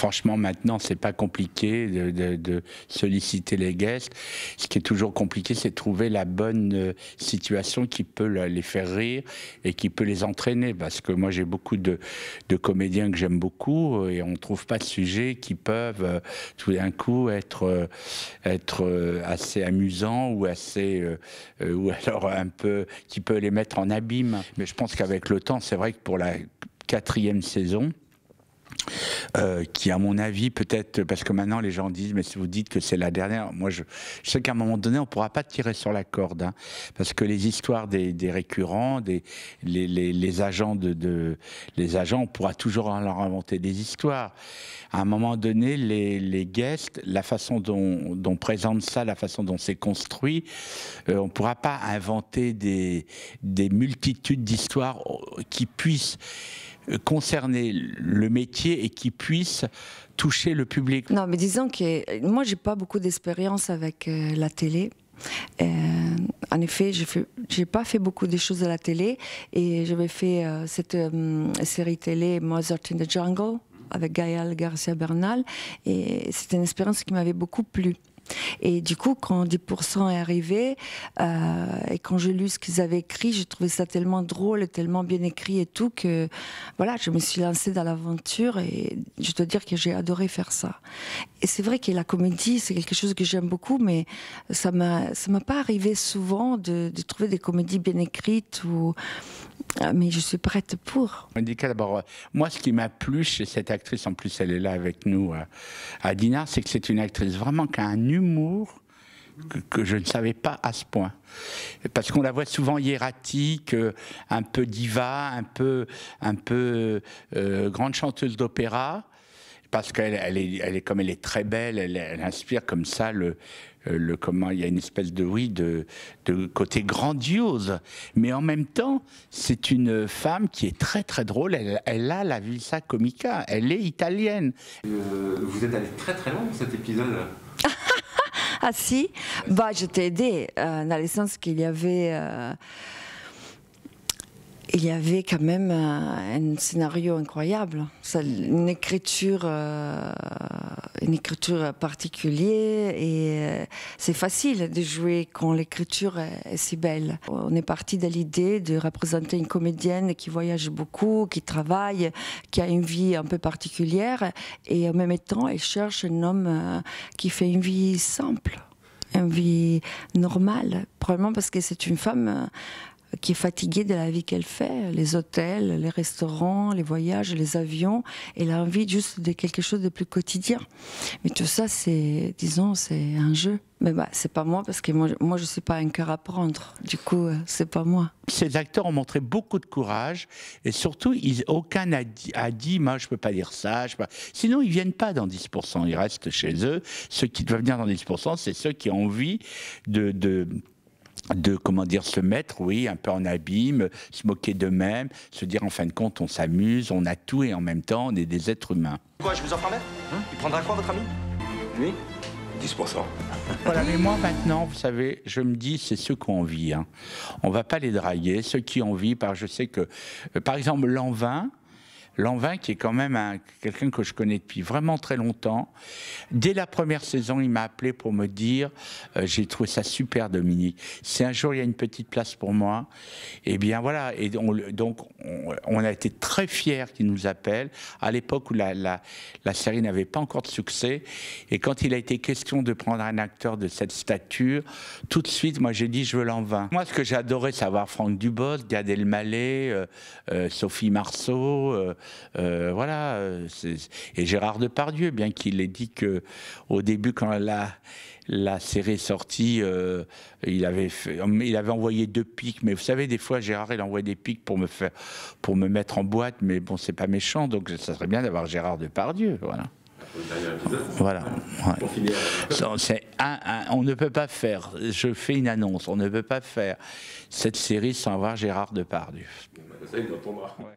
franchement, maintenant, c'est pas compliqué de solliciter les guests. Ce qui est toujours compliqué, c'est de trouver la bonne situation qui peut les faire rire et qui peut les entraîner. Parce que moi, j'ai beaucoup de comédiens que j'aime beaucoup et on trouve pas de sujets qui peuvent tout d'un coup être assez amusants ou assez ou alors un peu qui peut les mettre en abîme. Mais je pense qu'avec le temps, c'est vrai que pour la 4e saison, qui à mon avis peut-être, parce que maintenant les gens disent mais si vous dites que c'est la dernière, moi je sais qu'à un moment donné on ne pourra pas tirer sur la corde, hein, parce que les histoires des récurrents, les agents les agents, on pourra toujours leur inventer des histoires. À un moment donné, les guests, la façon dont présente ça, la façon dont c'est construit, on ne pourra pas inventer des multitudes d'histoires qui puissent concerner le métier et qui puisse toucher le public. Non, mais disons que moi, j'ai pas beaucoup d'expérience avec la télé. En effet, j'ai pas fait beaucoup de choses à la télé et j'avais fait cette série télé Mozart in the Jungle avec Gaël Garcia Bernal et c'était une expérience qui m'avait beaucoup plu. Et du coup, quand 10% est arrivé, et quand j'ai lu ce qu'ils avaient écrit, j'ai trouvé ça tellement drôle et tellement bien écrit et tout que voilà, je me suis lancée dans l'aventure et je dois dire que j'ai adoré faire ça. Et c'est vrai que la comédie, c'est quelque chose que j'aime beaucoup, mais ça m'a pas arrivé souvent de trouver des comédies bien écrites ou... Mais je suis prête pour. Monica, d'abord, moi, ce qui m'a plu chez cette actrice, en plus, elle est là avec nous à Dinard, c'est que c'est une actrice vraiment qui a un humour que je ne savais pas à ce point. Parce qu'on la voit souvent hiératique, un peu diva, un peu grande chanteuse d'opéra. Parce qu'elle est comme elle est très belle, elle inspire comme ça comment il y a une espèce de côté grandiose, mais en même temps c'est une femme qui est très très drôle. Elle a la Vilsa Comica, elle est italienne. Vous êtes allé très très loin dans cet épisode. Ah si, bah je t'ai aidé dans le sens qu'il y avait. Il y avait quand même un scénario incroyable, une écriture particulière et c'est facile de jouer quand l'écriture est si belle. On est parti de l'idée de représenter une comédienne qui voyage beaucoup, qui travaille, qui a une vie un peu particulière et en même temps elle cherche un homme qui fait une vie simple, une vie normale, probablement parce que c'est une femme qui est fatiguée de la vie qu'elle fait, les hôtels, les restaurants, les voyages, les avions, elle a envie juste de quelque chose de plus quotidien. Mais tout ça, c'est, disons, c'est un jeu. Mais bah, c'est pas moi, parce que moi je suis pas un cœur à prendre. Du coup, c'est pas moi. Ces acteurs ont montré beaucoup de courage, et surtout, aucun n'a dit, moi je peux pas dire ça, sinon ils viennent pas dans 10%, ils restent chez eux. Ceux qui doivent venir dans 10%, c'est ceux qui ont envie de comment dire, se mettre, oui, un peu en abîme, se moquer d'eux-mêmes, se dire en fin de compte on s'amuse, on a tout et en même temps on est des êtres humains. Quoi, je vous en promets Il prendra quoi votre ami Lui 10%. Voilà, mais moi maintenant, vous savez, je me dis, c'est ceux qui ont envie. Hein. On va pas les draguer, ceux qui ont envie, je sais que, par exemple, Lanvin, qui est quand même quelqu'un que je connais depuis vraiment très longtemps. Dès la première saison, il m'a appelé pour me dire j'ai trouvé ça super, Dominique. Si un jour il y a une petite place pour moi, eh bien voilà. Et donc on a été très fiers qu'il nous appelle. À l'époque où la série n'avait pas encore de succès, et quand il a été question de prendre un acteur de cette stature, tout de suite, moi j'ai dit je veux Lanvin. Moi, ce que j'ai adoré, c'est avoir Franck Dubosc, Gad Elmaleh, Sophie Marceau. Voilà, et Gérard Depardieu, bien qu'il ait dit que au début, quand la série est sortie, il avait envoyé 2 pics, mais vous savez, des fois Gérard il envoie des pics pour me mettre en boîte, mais bon, c'est pas méchant, donc ça serait bien d'avoir Gérard Depardieu, voilà. Voilà. Ouais. On ne peut pas faire, je fais une annonce, on ne peut pas faire cette série sans avoir Gérard Depardieu. Ça, il entendra. Ouais.